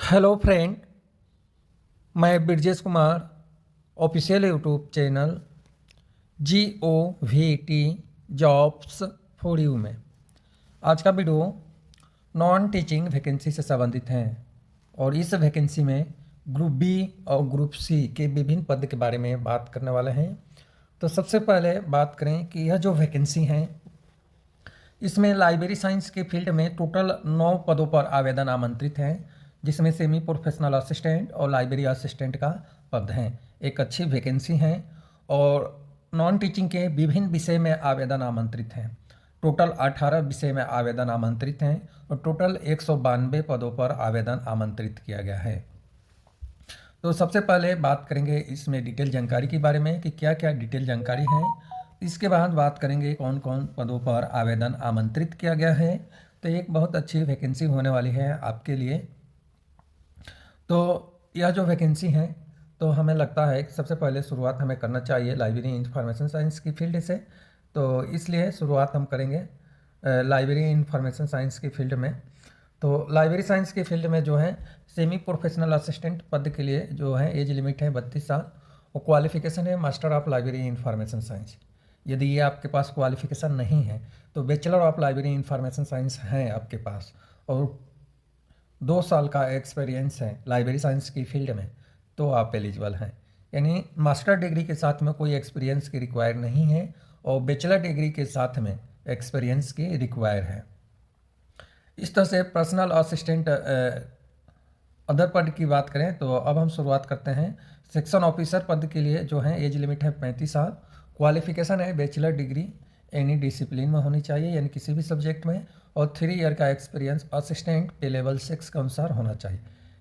Hello friend, मैं Brajesh Kumar official YouTube channel GOVT jobs for you में आज का वीडियो नॉन टीचिंग वैकेंसी से संबंधित है और इस वैकेंसी में ग्रुप बी और ग्रुप सी के विभिन्न पद के बारे में बात करने वाले हैं। तो सबसे पहले बात करें कि यह जो वैकेंसी हैं इसमें लाइब्रेरी साइंस के फील्ड में टोटल 9 पदों पर आवेदन आमंत्रित हैं, जिसमें सेमी प्रोफेशनल असिस्टेंट और लाइब्रेरी असिस्टेंट का पद हैं। एक अच्छी वैकेंसी है और नॉन टीचिंग के विभिन्न विषय में आवेदन आमंत्रित हैं। टोटल 18 विषय में आवेदन आमंत्रित हैं और टोटल 192 पदों पर आवेदन आमंत्रित किया गया है। तो सबसे पहले बात करेंगे इसमें डिटेल जानकारी के बारे में कि क्या क्या डिटेल जानकारी है। इसके बाद बात करेंगे कौन कौन पदों पर आवेदन आमंत्रित किया गया है। तो एक बहुत अच्छी वैकेंसी होने वाली है आपके लिए। तो यह जो वैकेंसी है तो हमें लगता है कि सबसे पहले शुरुआत हमें करना चाहिए लाइब्रेरी इंफॉर्मेशन साइंस की फील्ड से। तो इसलिए शुरुआत हम करेंगे लाइब्रेरी इंफॉर्मेशन साइंस की फील्ड में। तो लाइब्रेरी साइंस की फील्ड में जो है सेमी प्रोफेशनल असिस्टेंट पद के लिए जो है एज लिमिट है 32 साल और क्वालिफिकेशन है master of library information science. यदि ये आपके पास क्वालिफिकेशन नहीं है तो bachelor of library information science है आपके पास और 2 साल का एक्सपीरियंस है लाइब्रेरी साइंस की फील्ड में तो आप एलिजिबल हैं। यानी मास्टर डिग्री के साथ में कोई एक्सपीरियंस की रिक्वायर नहीं है और बैचलर डिग्री के साथ में एक्सपीरियंस की रिक्वायर है। इस तरह से पर्सनल असिस्टेंट अदर पद की बात करें तो अब हम शुरुआत करते हैं सेक्शन ऑफिसर पद के लिए जो है एज लिमिट है 35 साल। क्वालिफिकेशन है बैचलर डिग्री एनी डिसिप्लिन में होनी चाहिए यानी किसी भी सब्जेक्ट में और 3 ईयर का एक्सपीरियंस असिस्टेंट पे लेवल 6 के अनुसार होना चाहिए।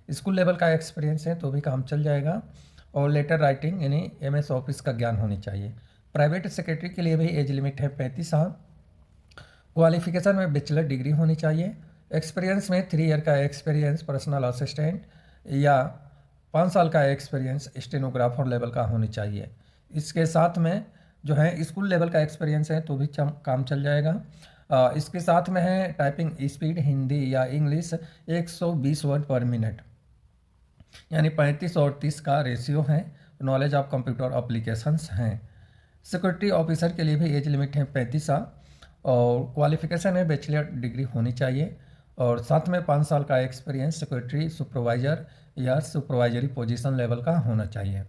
स्कूल लेवल का एक्सपीरियंस है तो भी काम चल जाएगा और लेटर राइटिंग यानी MS ऑफिस का ज्ञान होनी चाहिए। प्राइवेट सेक्रेटरी के लिए भी एज लिमिट है 35 साल। क्वालिफिकेशन में बैचलर डिग्री होनी चाहिए। एक्सपीरियंस में 3 ईयर का एक्सपीरियंस पर्सनल असिस्टेंट या 5 साल का एक्सपीरियंस स्टेनोग्राफर लेवल का होनी चाहिए। इसके साथ में जो है स्कूल लेवल का एक्सपीरियंस है तो भी काम चल जाएगा। इसके साथ में है टाइपिंग स्पीड हिंदी या इंग्लिश 120 वर्ड पर मिनट यानी 35 और 30 का रेशियो है। नॉलेज ऑफ कंप्यूटर एप्लीकेशंस हैं। सिक्योरिटी ऑफिसर के लिए भी एज लिमिट है 35 साल और क्वालिफिकेशन है बैचलर डिग्री होनी चाहिए और साथ में 5 साल का एक्सपीरियंस सिक्योरिटी सुपरवाइजर या सुपरवाइजरी पोजीशन लेवल का होना चाहिए।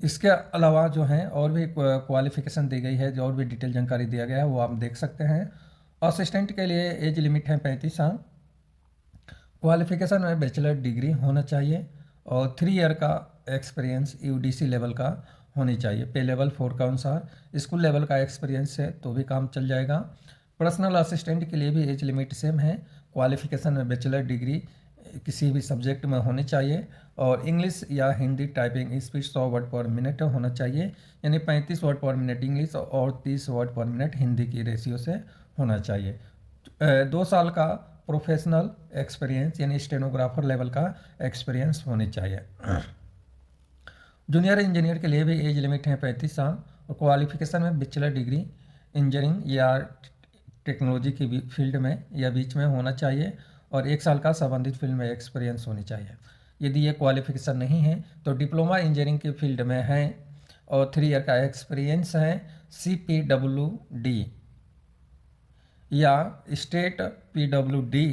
इसके अलावा जो है और भी क्वालिफिकेशन दी गई है, जो और भी डिटेल जानकारी दिया गया है वो आप देख सकते हैं। असिस्टेंट के लिए एज लिमिट है 35 साल। क्वालिफिकेशन में बैचलर डिग्री होना चाहिए और 3 ईयर का एक्सपीरियंस UDC लेवल का होनी चाहिए पे लेवल 4 के अनुसार। स्कूल लेवल का एक्सपीरियंस है तो भी काम चल जाएगा। पर्सनल असिस्टेंट के लिए भी एज लिमिट सेम है। क्वालिफिकेशन में बैचलर डिग्री किसी भी सब्जेक्ट में होनी चाहिए और इंग्लिश या Hindi typing speed 100 word per minute होना चाहिए यानी 35 वर्ड पर मिनट इंग्लिश और 30 वर्ड पर मिनट हिंदी की रेशियो से होना चाहिए। 2 साल का प्रोफेशनल एक्सपीरियंस यानी स्टेनोग्राफर लेवल का एक्सपीरियंस होनी चाहिए। जूनियर इंजीनियर के लिए भी एज लिमिट है 35 साल और क्वालिफिकेशन में बैचलर डिग्री इंजीनियरिंग या टेक्नोलॉजी की फील्ड में या बीच में होना चाहिए और 1 साल का संबंधित फील्ड में एक्सपीरियंस होनी चाहिए। यदि ये क्वालिफिकेशन नहीं है तो डिप्लोमा इंजीनियरिंग की फील्ड में है और 3 ईयर का एक्सपीरियंस है CPWD या स्टेट PWD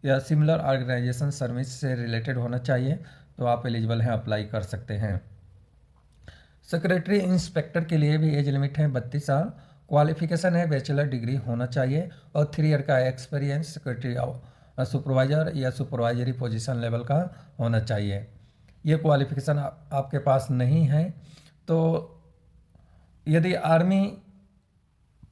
या सिमिलर ऑर्गेनाइजेशन सर्विस से रिलेटेड होना चाहिए तो आप एलिजिबल हैं, अप्लाई कर सकते हैं। सेक्रेटरी इंस्पेक्टर के लिए भी एज लिमिट है 32 साल। क्वालिफिकेशन है बैचलर डिग्री होना चाहिए और 3 ईयर का एक्सपीरियंस सेक्रेटरी सुपरवाइजर या सुपरवाइजरी पोजीशन लेवल का होना चाहिए। ये क्वालिफिकेशन आपके पास नहीं है तो यदि आर्मी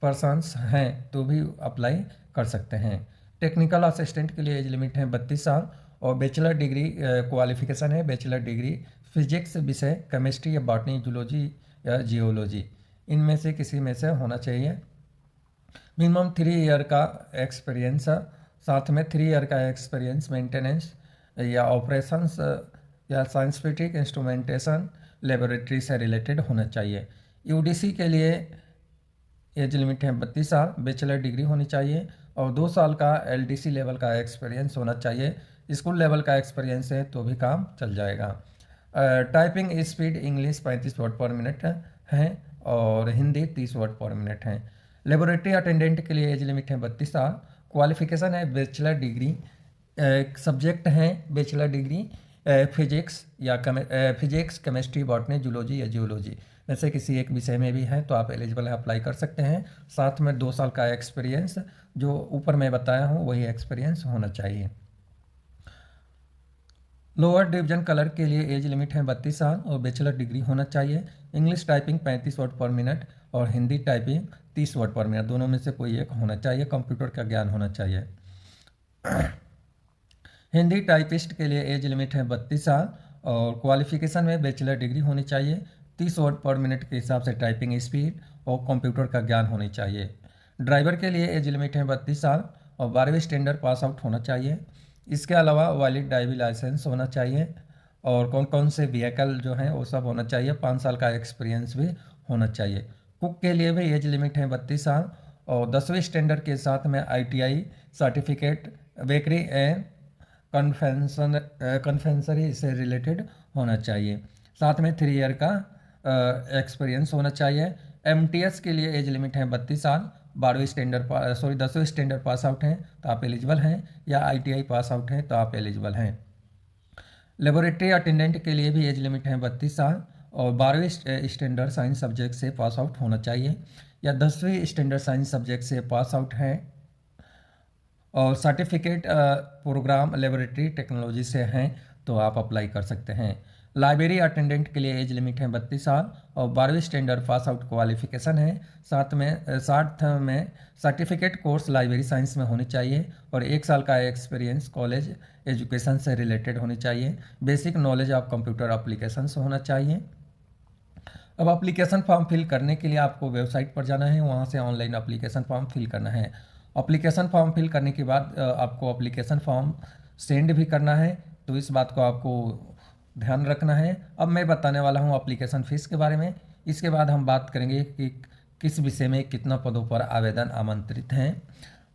पर्सन्स हैं तो भी अप्लाई कर सकते हैं। टेक्निकल असिस्टेंट के लिए एज लिमिट है 32 साल और बैचलर डिग्री क्वालिफिकेशन है बैचलर डिग्री फिजिक्स विषय केमिस्ट्री या बॉटनी जूलॉजी या जियोलॉजी इनमें से किसी में से होना चाहिए। मिनिमम 3 ईयर का एक्सपीरियंस साथ में 3 ईयर का एक्सपीरियंस मेंटेनेंस या ऑपरेशंस या साइंटिफिक इंस्ट्रूमेंटेशन लेबोरेटरी से रिलेटेड होना चाहिए। UDC के लिए एज लिमिट है 32 साल। बैचलर डिग्री होनी चाहिए और 2 साल का LDC लेवल का एक्सपीरियंस होना चाहिए। स्कूल लेवल का एक्सपीरियंस है तो भी काम चल जाएगा। Typing speed English 35 word per minute है और हिंदी 30 वर्ड पर मिनट है। लेबोरेटरी अटेंडेंट के लिए एज लिमिट है 32 साल। क्वालिफिकेशन है बैचलर डिग्री। सब्जेक्ट हैं बैचलर डिग्री फिजिक्स या फिजिक्स, केमिस्ट्री, बॉटनी, जूलॉजी या जियोलॉजी में से किसी एक विषय में भी है तो आप एलिजिबल है, अप्लाई कर सकते हैं। साथ में 2 साल का एक्सपीरियंस जो ऊपर मैं बताया हूँ वही एक्सपीरियंस होना चाहिए। लोअर डिवीजन कलर के लिए एज लिमिट है 32 साल और बैचलर डिग्री होना चाहिए। English typing 35 word per minute और Hindi typing 30 word per minute, दोनों में से कोई एक होना चाहिए। कंप्यूटर का ज्ञान होना चाहिए। हिंदी टाइपिस्ट के लिए एज लिमिट है 32 साल और क्वालिफिकेशन में बैचलर डिग्री होनी चाहिए। 30 वर्ड पर मिनट के हिसाब से टाइपिंग स्पीड और कंप्यूटर का ज्ञान होनी चाहिए। ड्राइवर के लिए एज लिमिट है 32 साल और 12वीं स्टैंडर्ड पास आउट होना चाहिए। इसके अलावा वैलिड ड्राइविंग लाइसेंस होना चाहिए और कौन कौन से व्हीकल जो हैं वो सब होना चाहिए। 5 साल का एक्सपीरियंस भी होना चाहिए। कुक के लिए भी एज लिमिट है 32 साल और 10वीं स्टैंडर्ड के साथ में ITI certificate bakery and confectionery से रिलेटेड होना चाहिए। साथ में 3 ईयर का एक्सपीरियंस होना चाहिए। MTS के लिए एज लिमिट है 32 साल। 10वीं स्टैंडर्ड पास आउट हैं तो आप एलिजिबल हैं, या ITI पास आउट हैं तो आप एलिजिबल हैं। लेबोरेटरी अटेंडेंट के लिए भी एज लिमिट है 32 साल और 12वीं स्टैंडर्ड साइंस सब्जेक्ट से पास आउट होना चाहिए, या 10वीं स्टैंडर्ड साइंस सब्जेक्ट से पास आउट हैं और सर्टिफिकेट प्रोग्राम लेबोरेटरी टेक्नोलॉजी से हैं तो आप अप्लाई कर सकते हैं। लाइब्रेरी अटेंडेंट के लिए एज लिमिट है 32 साल और 12वीं स्टैंडर्ड पास आउट क्वालिफिकेशन है। साथ में सर्टिफिकेट कोर्स लाइब्रेरी साइंस में होनी चाहिए और 1 साल का एक्सपीरियंस कॉलेज एजुकेशन से रिलेटेड होनी चाहिए। Basic knowledge of computer application होना चाहिए। अब एप्लीकेशन फॉर्म फिल करने के लिए आपको वेबसाइट पर जाना है, वहाँ से ऑनलाइन एप्लीकेशन फॉर्म फिल करना है। एप्लीकेशन फॉर्म फिल करने के बाद आपको एप्लीकेशन फॉर्म सेंड भी करना है, तो इस बात को आपको ध्यान रखना है। अब मैं बताने वाला हूँ एप्लीकेशन फ़ीस के बारे में। इसके बाद हम बात करेंगे कि किस विषय में कितना पदों पर आवेदन आमंत्रित हैं।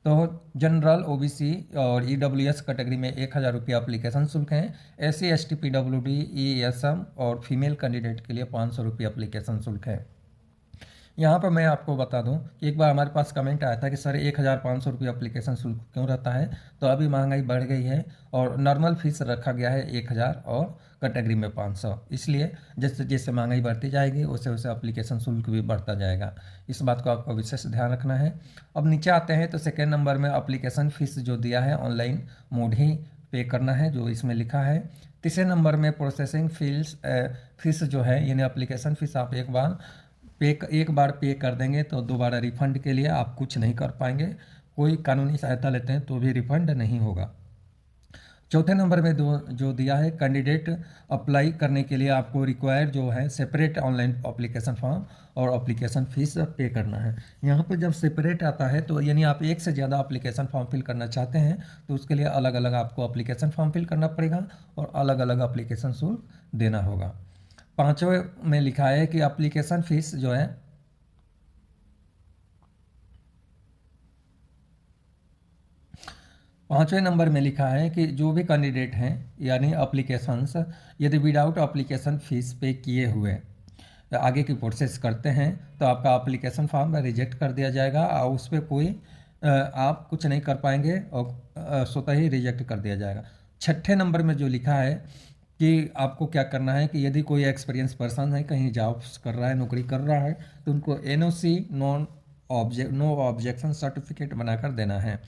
तो जनरल, OBC और EWS कैटेगरी में 1000 रुपया एप्लीकेशन शुल्क हैं। SC ST PWD ESM और फीमेल कैंडिडेट के लिए 500 रुपये एप्लीकेशन शुल्क है। यहाँ पर मैं आपको बता दूं कि एक बार हमारे पास कमेंट आया था कि सर 1500 रुपये एप्लीकेशन शुल्क क्यों रहता है, तो अभी महंगाई बढ़ गई है और नॉर्मल फीस रखा गया है 1000 और कैटेगरी में 500, इसलिए जैसे जैसे महंगाई बढ़ती जाएगी वैसे वैसे एप्लीकेशन शुल्क भी बढ़ता जाएगा। इस बात को आपको विशेष ध्यान रखना है। अब नीचे आते हैं तो सेकेंड नंबर में एप्लीकेशन फ़ीस जो दिया है ऑनलाइन मोड ही पे करना है, जो इसमें लिखा है। तीसरे नंबर में प्रोसेसिंग फीस जो है, यानी एप्लीकेशन फ़ीस आप एक बार पे कर देंगे तो दोबारा रिफंड के लिए आप कुछ नहीं कर पाएंगे। कोई कानूनी सहायता लेते हैं तो भी रिफंड नहीं होगा। चौथे नंबर में जो दिया है कैंडिडेट अप्लाई करने के लिए आपको रिक्वायर जो है सेपरेट ऑनलाइन एप्लीकेशन फॉर्म और एप्लीकेशन फ़ीस पे करना है। यहाँ पर जब सेपरेट आता है तो यानी आप एक से ज़्यादा एप्लीकेशन फॉर्म फिल करना चाहते हैं तो उसके लिए अलग अलग आपको एप्लीकेशन फॉर्म फिल करना पड़ेगा और अलग अलग एप्लीकेशन शुल्क देना होगा। 5वें में लिखा है कि एप्लीकेशन फ़ीस जो है पाँचवें नंबर में लिखा है कि जो भी कैंडिडेट हैं यानी एप्लीकेशंस यदि विदाउट एप्लीकेशन फ़ीस पे किए हुए आगे की प्रोसेस करते हैं तो आपका एप्लीकेशन फॉर्म रिजेक्ट कर दिया जाएगा और उस पर कोई आप कुछ नहीं कर पाएंगे और स्वतः ही रिजेक्ट कर दिया जाएगा। 6ठे नंबर में जो लिखा है कि आपको क्या करना है कि यदि कोई एक्सपीरियंस पर्सन है, कहीं जॉब्स कर रहा है, नौकरी कर रहा है, तो उनको NOC नो ऑब्जेक्शन सर्टिफिकेट बनाकर देना है।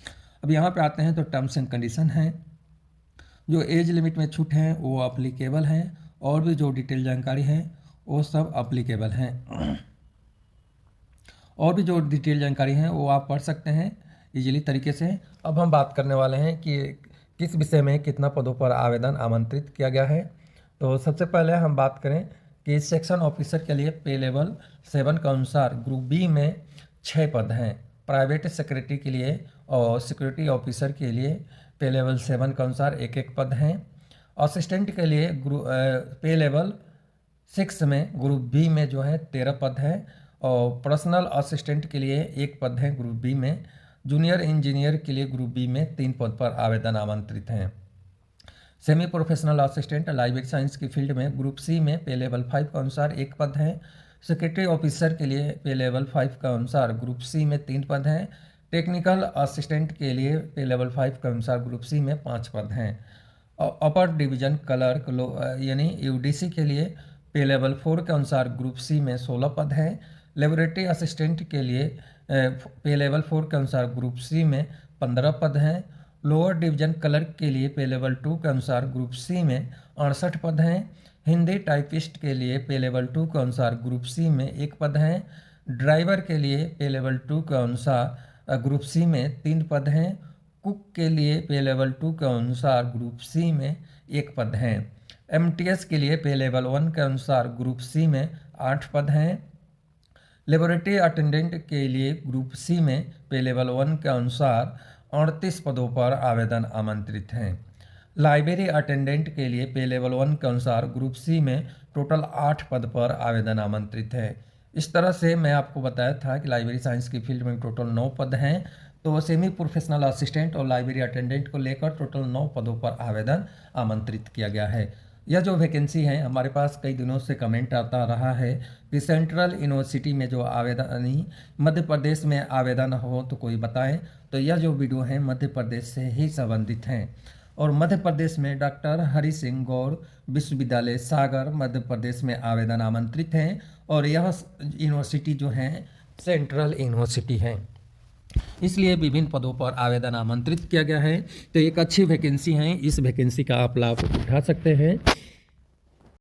अब यहाँ पे आते हैं तो टर्म्स एंड कंडीशन हैं। जो एज लिमिट में छूट हैं वो अप्लीकेबल हैं और भी जो डिटेल जानकारी है वो सब अप्लीकेबल हैं। और भी जो डिटेल जानकारी है वो आप पढ़ सकते हैं इजीली तरीके से। अब हम बात करने वाले हैं कि किस विषय में कितना पदों पर आवेदन आमंत्रित किया गया है। तो सबसे पहले हम बात करें कि सेक्शन ऑफिसर के लिए पे लेवल 7 के अनुसार ग्रुप बी में 6 पद हैं। प्राइवेट सेक्रेटरी के लिए और सिक्योरिटी ऑफिसर के लिए पे लेवल 7 के अनुसार एक एक पद हैं। असिस्टेंट के लिए पे लेवल 6 में ग्रुप बी में जो है 13 पद हैं और पर्सनल असिस्टेंट के लिए 1 पद है ग्रुप बी में। जूनियर इंजीनियर के लिए ग्रुप बी में 3 पद पर आवेदन आमंत्रित हैं। Semi professional assistant library science की फील्ड में ग्रुप सी में पे लेवल 5 के अनुसार 1 पद है। सेक्रेटरी ऑफिसर के लिए पे लेवल 5 के अनुसार ग्रुप सी में 3 पद हैं। टेक्निकल असिस्टेंट के लिए पे लेवल 5 के अनुसार ग्रुप सी में 5 पद हैं। अपर डिवीजन क्लर्क यानी यूडीसी के लिए पे लेवल 4 के अनुसार ग्रुप सी में 16 पद हैं। लेबोरेटरी असिस्टेंट के लिए पे लेवल 4 के अनुसार ग्रुप सी में 15 पद हैं। लोअर डिवीजन क्लर्क के लिए पे लेवल 2 के अनुसार ग्रुप सी में 68 पद हैं। हिंदी टाइपिस्ट के लिए पे लेवल 2 के अनुसार ग्रुप सी में 1 पद हैं। ड्राइवर के लिए पे लेवल 2 के अनुसार ग्रुप सी में 3 पद हैं। कुक के लिए पे लेवल 2 के अनुसार ग्रुप सी में 1 पद हैं। एमटीएस के लिए पे लेवल 1 के अनुसार ग्रुप सी में 8 पद हैं। लेबोरेटरी अटेंडेंट के लिए ग्रुप सी में पे लेवल 1 के अनुसार 38 पदों पर आवेदन आमंत्रित हैं। लाइब्रेरी अटेंडेंट के लिए पे लेवल 1 के अनुसार ग्रुप सी में टोटल 8 पद पर आवेदन आमंत्रित है। इस तरह से मैं आपको बताया था कि लाइब्रेरी साइंस की फील्ड में टोटल 9 पद हैं, तो सेमी प्रोफेशनल असिस्टेंट और लाइब्रेरी अटेंडेंट को लेकर टोटल 9 पदों पर आवेदन आमंत्रित किया गया है। यह जो वैकेंसी है, हमारे पास कई दिनों से कमेंट आता रहा है कि सेंट्रल यूनिवर्सिटी में जो आवेदन मध्य प्रदेश में आवेदन हो तो कोई बताएं। तो यह जो वीडियो है मध्य प्रदेश से ही संबंधित हैं और मध्य प्रदेश में डॉक्टर हरि सिंह गौर विश्वविद्यालय सागर मध्य प्रदेश में आवेदन आमंत्रित हैं और यह यूनिवर्सिटी जो है सेंट्रल यूनिवर्सिटी है, इसलिए विभिन्न पदों पर आवेदन आमंत्रित किया गया है। तो एक अच्छी वैकेंसी है, इस वैकेंसी का आप लाभ उठा सकते हैं।